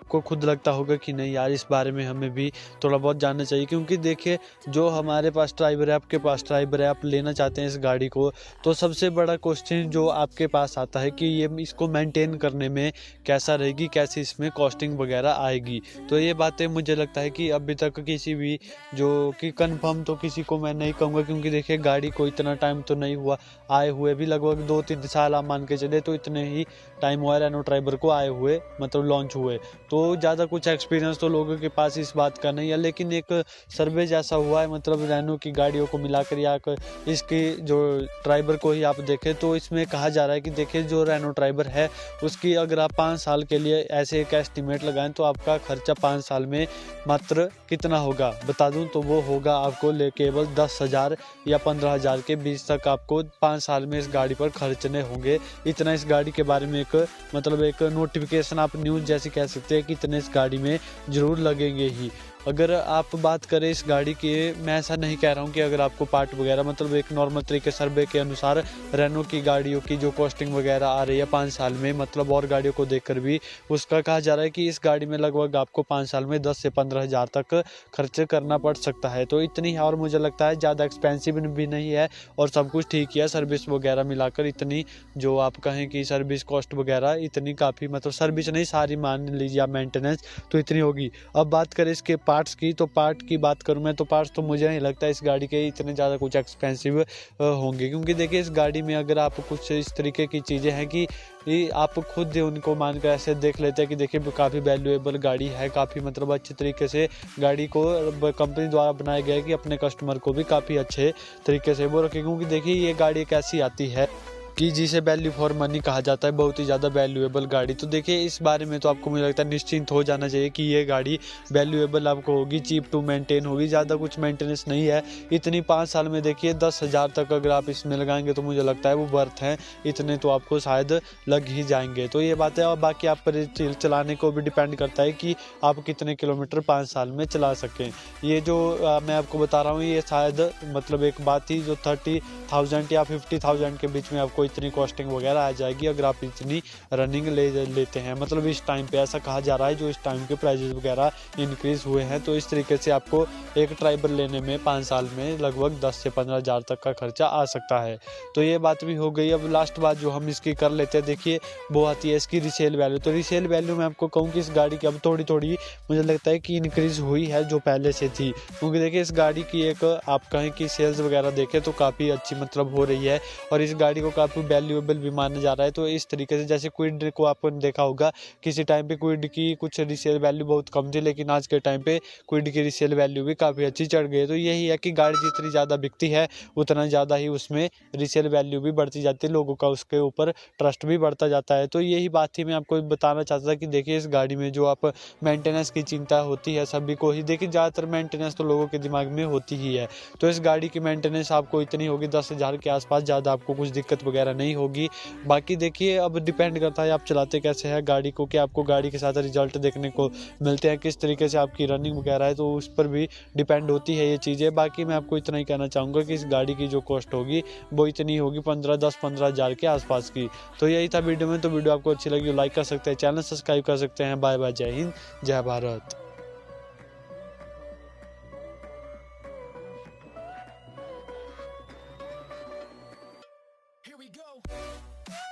आपको खुद लगता होगा कि नहीं यार, इस बारे में हमें भी थोड़ा बहुत जानना चाहिए, क्योंकि देखिए जो हमारे पास ड्राइवर है, आपके पास ड्राइवर है, आप लेना चाहते हैं इस गाड़ी को, तो सबसे बड़ा क्वेश्चन जो आपके पास आता है कि ये इसको मेंटेन करने में कैसा रहेगी, कैसे इसमें कॉस्टिंग वगैरह आएगी। तो ये बातें मुझे लगता है कि अभी तक किसी भी जो कि कंफर्म तो किसी को मैं नहीं कहूँगा, क्योंकि देखिए गाड़ी को इतना टाइम तो नहीं हुआ आए हुए भी, लगभग 2-3 साल आप मान के चले, तो इतने ही टाइम हुआ रेनो ड्राइवर को आए हुए, मतलब लॉन्च हुए। तो ज़्यादा कुछ एक्सपीरियंस तो लोगों के पास इस बात का नहीं है, लेकिन एक सर्वे जैसा हुआ है, मतलब रेनो की गाड़ियों को मिलाकर या इसकी जो ड्राइवर को ही आप देखें, तो इसमें कहा जा रहा है कि देखिए जो रेनो ड्राइवर है उसकी अगर आप 5 साल के लिए ऐसे एक एस्टिमेट लगाएं तो आपका खर्चा 5 साल में मात्र कितना होगा बता दूं, तो वो होगा आपको केवल 10,000 या 15,000 के बीच तक आपको 5 साल में इस गाड़ी पर खर्चने होंगे। इतना इस गाड़ी के बारे में एक मतलब एक नोटिफिकेशन, आप न्यूज़ जैसी कह सकते हैं कि इतने इस गाड़ी में ज़रूर लगेंगे ही। अगर आप बात करें इस गाड़ी की, मैं ऐसा नहीं कह रहा हूँ कि अगर आपको पार्ट वगैरह, मतलब एक नॉर्मल तरीके सर्वे के अनुसार रेनो की गाड़ियों की जो कॉस्टिंग वगैरह आ रही है 5 साल में, मतलब और गाड़ियों को देखकर भी उसका कहा जा रहा है कि इस गाड़ी में लगभग आपको 5 साल में 10 से 15,000 तक खर्च करना पड़ सकता है। तो इतनी है, और मुझे लगता है ज़्यादा एक्सपेंसिव भी नहीं है और सब कुछ ठीक ही है। सर्विस वगैरह मिलाकर इतनी, जो आप कहें कि सर्विस कॉस्ट वगैरह इतनी काफ़ी, मतलब सर्विस नहीं सारी मान लीजिए आप मेंटेनेंस, तो इतनी होगी। अब बात करें इसके पार्ट्स की, तो पार्ट की बात करूं मैं, तो पार्ट्स तो मुझे नहीं लगता इस गाड़ी के इतने ज़्यादा कुछ एक्सपेंसिव होंगे, क्योंकि देखिए इस गाड़ी में अगर आप कुछ इस तरीके की चीज़ें हैं कि आप खुद उनको मानकर ऐसे देख लेते हैं कि देखिए काफ़ी वैल्यूएबल गाड़ी है, काफ़ी मतलब अच्छे तरीके से गाड़ी को कंपनी द्वारा बनाया गया है कि अपने कस्टमर को भी काफ़ी अच्छे तरीके से वो रखे, क्योंकि देखिए ये गाड़ी एक ऐसी आती है कि जिसे वैल्यू फॉर मनी कहा जाता है, बहुत ही ज़्यादा वैल्यूएबल गाड़ी। तो देखिए इस बारे में तो आपको मुझे लगता है निश्चिंत हो जाना चाहिए कि ये गाड़ी वैल्यूएबल आपको होगी, चीप टू मेंटेन होगी, ज़्यादा कुछ मेंटेनेंस नहीं है। इतनी 5 साल में देखिए 10,000 तक अगर आप इसमें लगाएंगे तो मुझे लगता है वो वर्थ हैं, इतने तो आपको शायद लग ही जाएंगे। तो ये बात है, और बाकी आप पर चलाने को भी डिपेंड करता है कि आप कितने किलोमीटर 5 साल में चला सकें। ये जो मैं आपको बता रहा हूँ, ये शायद मतलब एक बात ही जो 30,000 या 50,000 के बीच में आपको इतनी कॉस्टिंग वगैरह आ जाएगी अगर आप इतनी रनिंग लेते हैं। मतलब इस टाइम पे ऐसा कहा जा रहा है, जो इस टाइम के प्राइजेस वगैरह इंक्रीज हुए हैं, तो इस तरीके से आपको एक ड्राइवर लेने में 5 साल में लगभग 10 से 15,000 तक का खर्चा आ सकता है। तो ये बात भी हो गई। अब लास्ट बात जो हम इसकी कर लेते हैं, देखिए वो आती है इसकी रीसेल वैल्यू। तो रीसेल वैल्यू में आपको कहूँ कि इस गाड़ी की अब थोड़ी थोड़ी मुझे लगता है कि इंक्रीज हुई है जो पहले से थी, क्योंकि देखिए इस गाड़ी की एक आप कहें कि सेल्स वगैरह देखें तो काफ़ी अच्छी मतलब हो रही है, और इस गाड़ी को काफ़ी वैल्यूएबल भी माना जा रहा है। तो इस तरीके से जैसे क्विड को आपने देखा होगा, किसी टाइम पे क्विड की कुछ रीसेल वैल्यू बहुत कम थी, लेकिन आज के टाइम पे क्विड की रीसेल वैल्यू भी काफ़ी अच्छी चढ़ गई है। तो यही है कि गाड़ी जितनी ज़्यादा बिकती है उतना ज़्यादा ही उसमें रीसेल वैल्यू भी बढ़ती जाती है, लोगों का उसके ऊपर ट्रस्ट भी बढ़ता जाता है। तो यही बात थी, मैं आपको बताना चाहता था कि देखिए इस गाड़ी में जो आप मेंटेनेंस की चिंता होती है सभी को ही, देखिए ज़्यादातर मेंटेनेंस तो लोगों के दिमाग में होती ही है। तो इस गाड़ी की मेंटेनेंस आपको इतनी होगी 10,000 के आसपास, ज़्यादा आपको कुछ दिक्कत वगैरह नहीं होगी। बाकी देखिए अब डिपेंड करता है आप चलाते कैसे हैं गाड़ी को, कि आपको गाड़ी के साथ रिजल्ट देखने को मिलते हैं, किस तरीके से आपकी रनिंग वगैरह है, तो उस पर भी डिपेंड होती है ये चीज़ें। बाकी मैं आपको इतना ही कहना चाहूँगा कि इस गाड़ी की जो कॉस्ट होगी वो इतनी होगी 10-15,000 के आसपास की। तो यही था वीडियो में। तो वीडियो आपको अच्छी लगी लाइक कर सकते हैं, चैनल सब्सक्राइब कर सकते हैं। बाय बाय, जय हिंद, जय भारत। Here we go.